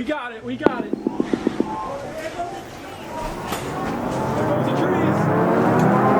We got it, we got it. There goes the trees.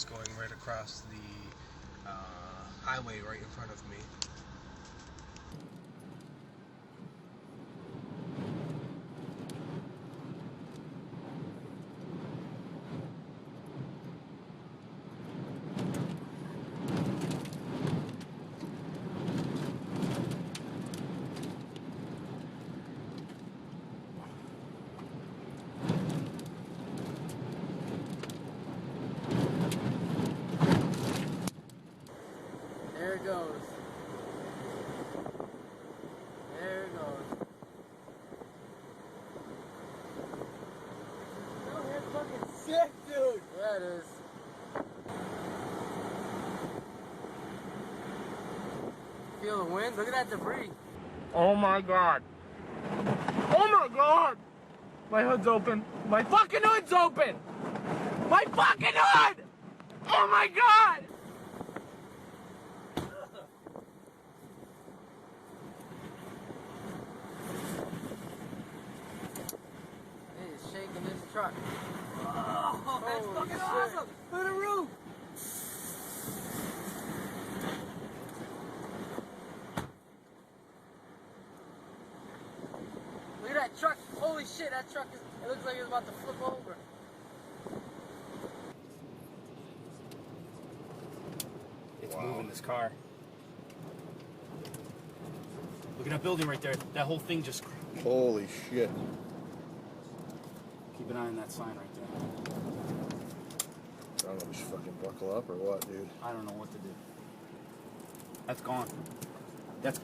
is going right across the highway right in front of me. There it goes. There it goes. Oh, that's fucking sick, dude. Yeah, it is. Feel the wind? Look at that debris. Oh my god. Oh my god. My hood's open. My fucking hood's open. My fucking hood. Oh my god. He's shaking this truck. Oh, that's fucking awesome. Look at the roof. Look at that truck. Holy shit, that truck is, it looks like it's about to flip over. It's moving, this car. Look at that building right there. That whole thing just... Holy shit. Keep an eye on that sign right there. I don't know, just fucking buckle up or what, dude? I don't know what to do. That's gone. That's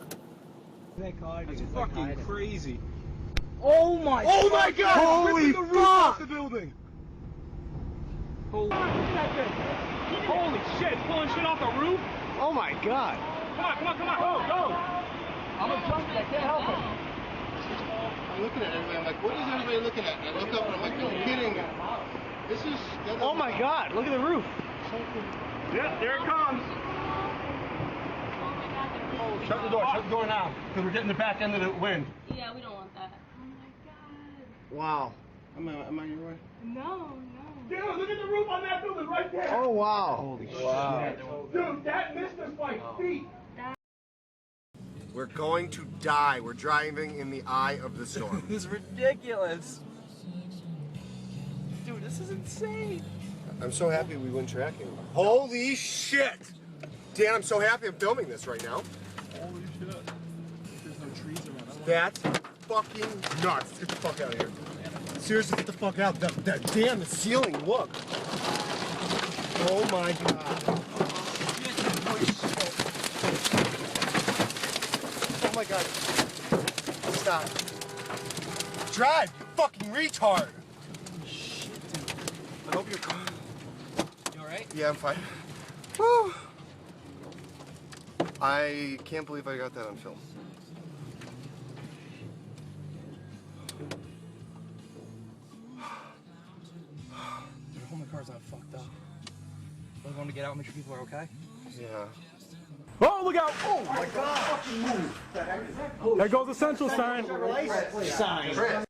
Fucking crazy. Oh my god. Holy fuck! The building. Holy shit, it's pulling shit off the roof. Oh my god! Come on, go. I'm a junkie, I can't help it. I'm looking at everybody, I'm like, what is everybody looking at? And I look up and I'm like, you're kidding me. This is... Oh my god, look at the roof. Yeah, there it comes. Shut the door now, because we're getting the back end of the wind. Yeah, we don't want that. Oh my god. Wow. Am I your way? No. Dude, look at the roof on that building right there. Oh wow. Holy shit. Dude, that missed us by feet. We're going to die. We're driving in the eye of the storm. This is ridiculous. Dude, this is insane. I'm so happy we went tracking. Holy shit! Dan, I'm so happy I'm filming this right now. Holy shit. There's no trees around. That's fucking nuts. Get the fuck out of here. Seriously, get the fuck out. Damn, the ceiling, look. Oh my god. Oh my god. Stop. Drive, you fucking retard. shit, dude. I hope you're calm. You alright? Yeah, I'm fine. Woo. I can't believe I got that on film. Dude, home the car's not fucked up. We want to get out and make sure people are okay? Yeah. Oh, look out! Oh my god! There goes the central sign. Sign.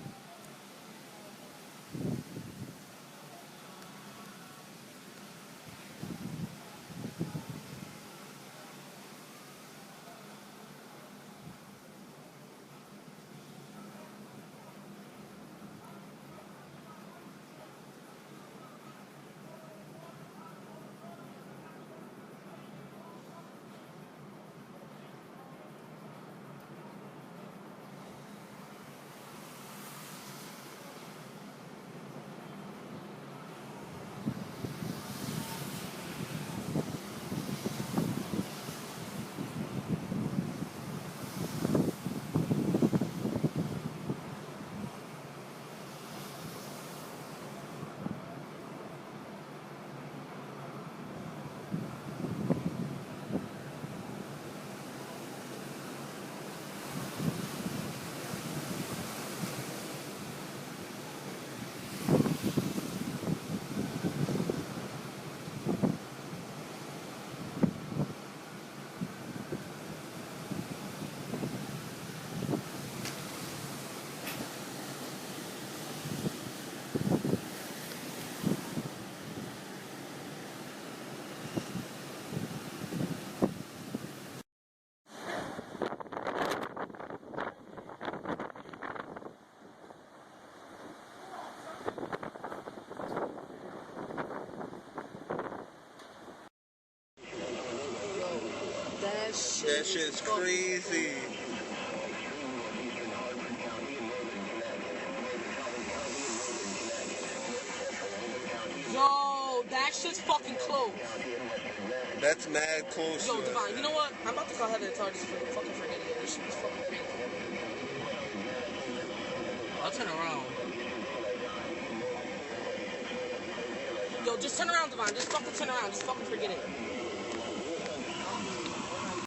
That shit's crazy. Yo, that shit's fucking close. That's mad close. Yo, Divine, you know what? I'm about to go ahead and tell this fucking forget it. This shit is fucking crazy. I'll turn around. Yo, just turn around, Divine. Just fucking turn around. Just fucking forget it.